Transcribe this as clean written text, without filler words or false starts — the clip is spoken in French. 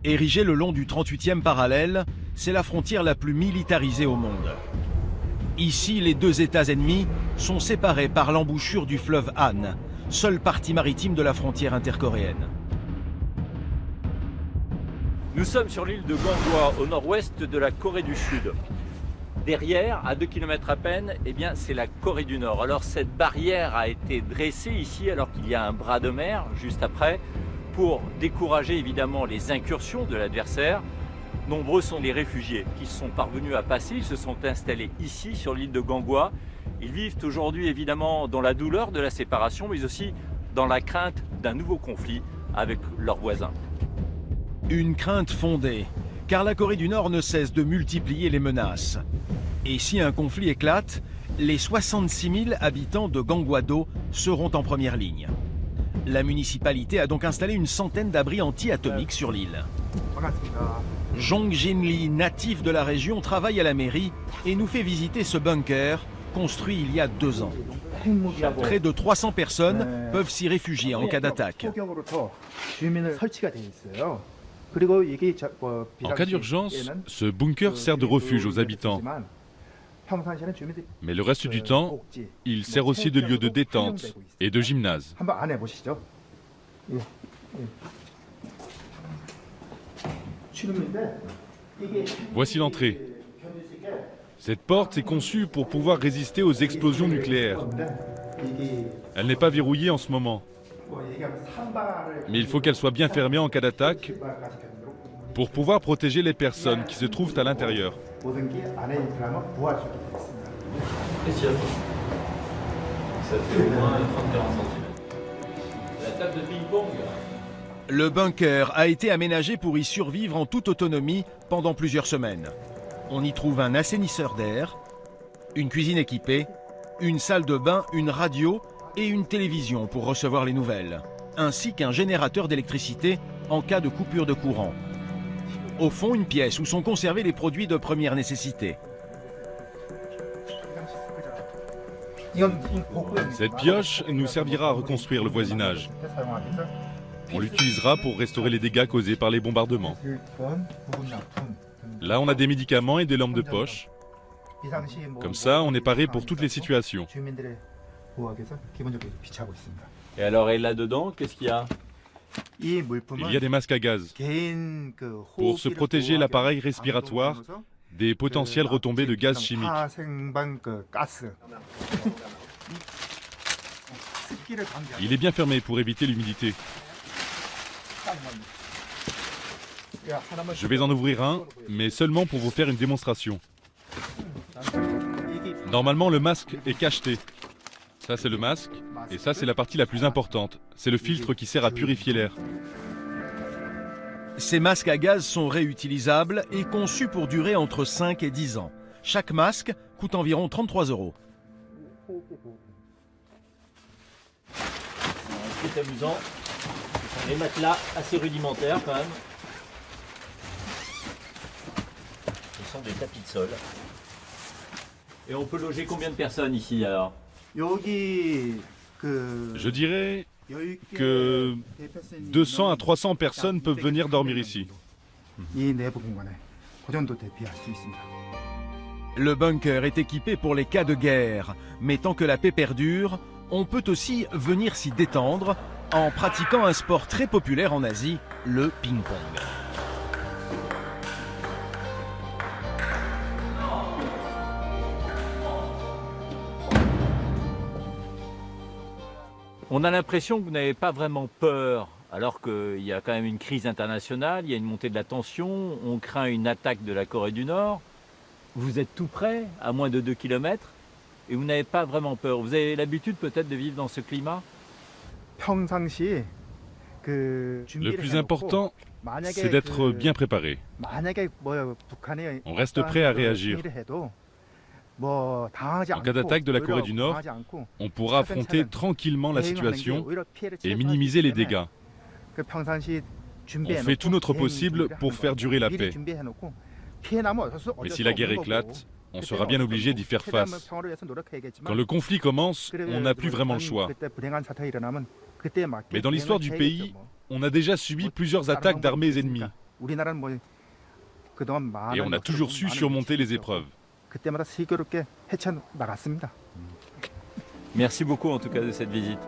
Érigée le long du 38e parallèle, c'est la frontière la plus militarisée au monde. Ici, les deux États ennemis sont séparés par l'embouchure du fleuve Han, seule partie maritime de la frontière intercoréenne. Nous sommes sur l'île de Ganghwa, au nord-ouest de la Corée du Sud. Derrière, à 2 km à peine, eh bien, c'est la Corée du Nord. Alors cette barrière a été dressée ici alors qu'il y a un bras de mer juste après pour décourager évidemment les incursions de l'adversaire. Nombreux sont les réfugiés qui sont parvenus à passer, ils se sont installés ici sur l'île de Ganghwa. Ils vivent aujourd'hui évidemment dans la douleur de la séparation mais aussi dans la crainte d'un nouveau conflit avec leurs voisins. Une crainte fondée, car la Corée du Nord ne cesse de multiplier les menaces. Et si un conflit éclate, les 66 000 habitants de Ganghwa-do seront en première ligne. La municipalité a donc installé une centaine d'abris anti-atomiques sur l'île. Jong Jin-lee, natif de la région, travaille à la mairie et nous fait visiter ce bunker construit il y a 2 ans. Près de 300 personnes peuvent s'y réfugier en cas d'attaque. En cas d'urgence, ce bunker sert de refuge aux habitants. Mais le reste du temps, il sert aussi de lieu de détente et de gymnase. Voici l'entrée. Cette porte est conçue pour pouvoir résister aux explosions nucléaires. Elle n'est pas verrouillée en ce moment. Mais il faut qu'elle soit bien fermée en cas d'attaque pour pouvoir protéger les personnes qui se trouvent à l'intérieur. Ça fait au moins 30-40 cm. La table de ping-pong. Le bunker a été aménagé pour y survivre en toute autonomie pendant plusieurs semaines. On y trouve un assainisseur d'air, une cuisine équipée, une salle de bain, une radio et une télévision pour recevoir les nouvelles, ainsi qu'un générateur d'électricité en cas de coupure de courant. Au fond, une pièce où sont conservés les produits de première nécessité. Cette pioche nous servira à reconstruire le voisinage. On l'utilisera pour restaurer les dégâts causés par les bombardements. Là, on a des médicaments et des lampes de poche. Comme ça, on est paré pour toutes les situations. Et alors, et là-dedans, qu'est-ce qu'il y a? Il y a des masques à gaz pour se protéger l'appareil respiratoire des potentielles retombées de gaz chimiques. Il est bien fermé pour éviter l'humidité. Je vais en ouvrir un, mais seulement pour vous faire une démonstration. Normalement, le masque est cacheté. Ça, c'est le masque, et ça, c'est la partie la plus importante. C'est le filtre qui sert à purifier l'air. Ces masques à gaz sont réutilisables et conçus pour durer entre 5 et 10 ans. Chaque masque coûte environ 33 €. Ce qui est amusant, ce sont les matelas assez rudimentaires quand même. Ce sont des tapis de sol. Et on peut loger combien de personnes ici alors? Je dirais que 200 à 300 personnes peuvent venir dormir ici. Le bunker est équipé pour les cas de guerre, mais tant que la paix perdure, on peut aussi venir s'y détendre en pratiquant un sport très populaire en Asie, le ping-pong. On a l'impression que vous n'avez pas vraiment peur, alors qu'il y a quand même une crise internationale, il y a une montée de la tension, on craint une attaque de la Corée du Nord. Vous êtes tout près, à moins de 2 km, et vous n'avez pas vraiment peur. Vous avez l'habitude peut-être de vivre dans ce climat? Le plus important, c'est d'être bien préparé. On reste prêt à réagir. En cas d'attaque de la Corée du Nord, on pourra affronter tranquillement la situation et minimiser les dégâts. On fait tout notre possible pour faire durer la paix. Mais si la guerre éclate, on sera bien obligé d'y faire face. Quand le conflit commence, on n'a plus vraiment le choix. Mais dans l'histoire du pays, on a déjà subi plusieurs attaques d'armées ennemies. Et on a toujours su surmonter les épreuves. Merci beaucoup en tout cas de cette visite.